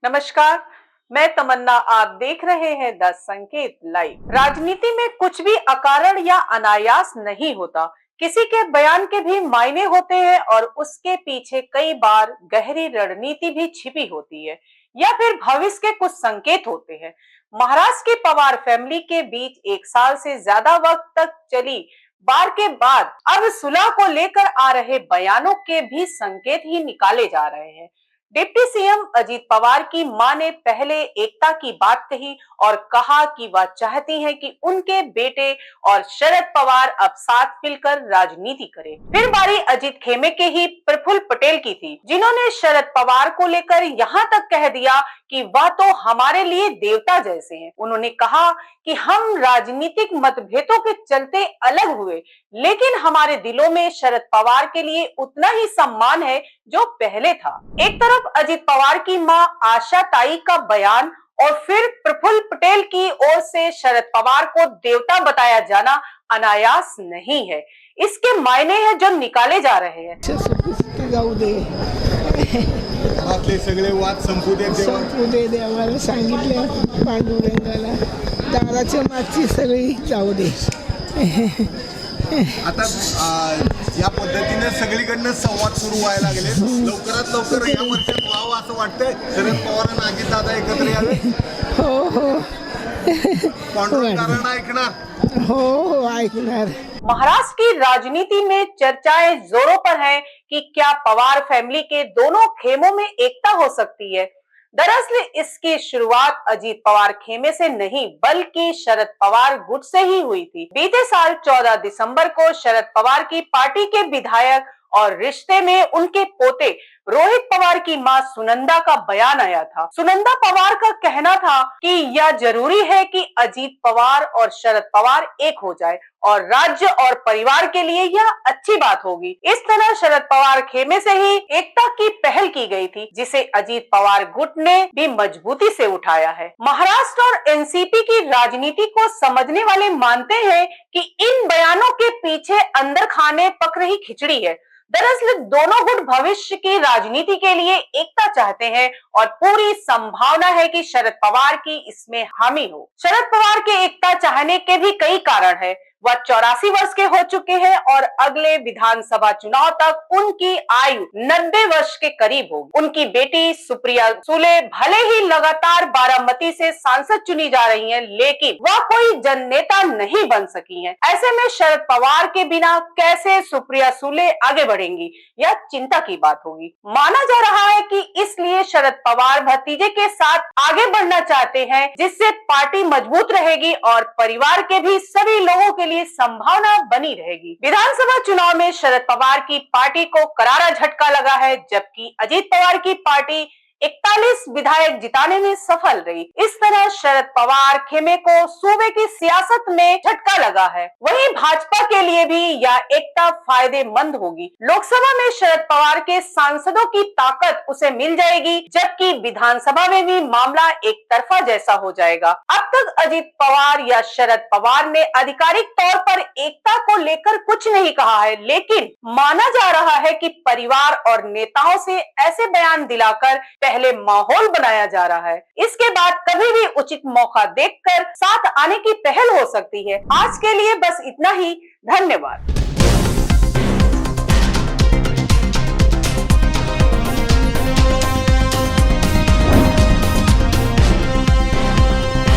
नमस्कार, मैं तमन्ना। आप देख रहे हैं द संकेत लाइव। राजनीति में कुछ भी अकारण या अनायास नहीं होता। किसी के बयान के भी मायने होते हैं और उसके पीछे कई बार गहरी रणनीति भी छिपी होती है या फिर भविष्य के कुछ संकेत होते हैं। महाराष्ट्र की पवार फैमिली के बीच 1 साल से ज्यादा वक्त तक चली बार के बाद अब सुलह को लेकर आ रहे बयानों के भी संकेत ही निकाले जा रहे हैं। डिप्टी सीएम अजीत पवार की मां ने पहले एकता की बात कही और कहा कि वह चाहती हैं कि उनके बेटे और शरद पवार अब साथ मिलकर राजनीति करें। फिर बारी अजीत खेमे के ही प्रफुल्ल पटेल की थी, जिन्होंने शरद पवार को लेकर यहां तक कह दिया कि वह तो हमारे लिए देवता जैसे हैं। उन्होंने कहा कि हम राजनीतिक मतभेदों के चलते अलग हुए, लेकिन हमारे दिलों में शरद पवार के लिए उतना ही सम्मान है जो पहले था। एक तरफ अजीत पवार की मां आशा ताई का बयान और फिर प्रफुल्ल पटेल की ओर से शरद पवार को देवता बताया जाना अनायास नहीं है। इसके मायने हैं जो निकाले जा रहे हैं। आपले सगळे वाद संपू दे देवाला सांगितलं पांडुरंगाला दाराच्या मागची सगळी जाऊ दे। आता या पद्धतीने सगळीकडनं संवाद सुरू व्हायला लागले। लवकरात लवकर या वर्षात व्हावं असं वाटतंय। शरद पवार आणि अजित दादा एकत्र यावे। हो पांडुरंगाला ऐकणार। हो ऐकणार। महाराष्ट्र की राजनीति में चर्चाएं जोरों पर हैं कि क्या पवार फैमिली के दोनों खेमों में एकता हो सकती है। दरअसल इसकी शुरुआत अजीत पवार खेमे से नहीं बल्कि शरद पवार गुट से ही हुई थी। बीते साल 14 दिसंबर को शरद पवार की पार्टी के विधायक और रिश्ते में उनके पोते रोहित पवार की मां सुनंदा का बयान आया था। सुनंदा पवार का कहना था कि यह जरूरी है कि अजीत पवार और शरद पवार एक हो जाए और राज्य और परिवार के लिए यह अच्छी बात होगी। इस तरह शरद पवार खेमे से ही एकता की पहल की गई थी, जिसे अजीत पवार गुट ने भी मजबूती से उठाया है। महाराष्ट्र और एनसीपी की राजनीति को समझने वाले मानते हैं कि इन बयानों के पीछे अंदर खाने पक रही खिचड़ी है। दरअसल दोनों गुट भविष्य की राजनीति के लिए एकता चाहते हैं और पूरी संभावना है कि शरद पवार की इसमें हामी हो। शरद पवार के एकता चाहने के भी कई कारण हैं। वह 84 वर्ष के हो चुके हैं और अगले विधानसभा चुनाव तक उनकी आयु 90 वर्ष के करीब होगी। उनकी बेटी सुप्रिया सुले भले ही लगातार बारामती से सांसद चुनी जा रही हैं, लेकिन वह कोई जननेता नहीं बन सकी हैं। ऐसे में शरद पवार के बिना कैसे सुप्रिया सुले आगे बढ़ेंगी, यह चिंता की बात होगी। माना जा रहा है कि इसलिए शरद पवार भतीजे के साथ आगे बढ़ना चाहते हैं, जिससे पार्टी मजबूत रहेगी और परिवार के भी सभी लोगों के लिए संभावना बनी रहेगी। विधानसभा चुनाव में शरद पवार की पार्टी को करारा झटका लगा है, जबकि अजीत पवार की पार्टी 41 विधायक जिताने में सफल रही। इस तरह शरद पवार खेमे को सूबे की सियासत में झटका लगा है। वहीं भाजपा के लिए भी यह एकता फायदेमंद होगी। लोकसभा में शरद पवार के सांसदों की ताकत उसे मिल जाएगी, जबकि विधानसभा में भी मामला एक तरफा जैसा हो जाएगा। अब तक अजीत पवार या शरद पवार ने आधिकारिक तौर पर एकता को लेकर कुछ नहीं कहा है, लेकिन माना जा रहा है कि परिवार और नेताओं से ऐसे बयान दिलाकर पहले माहौल बनाया जा रहा है। इसके बाद कभी भी उचित मौका देखकर साथ आने की पहल हो सकती है। आज के लिए बस इतना ही। धन्यवाद।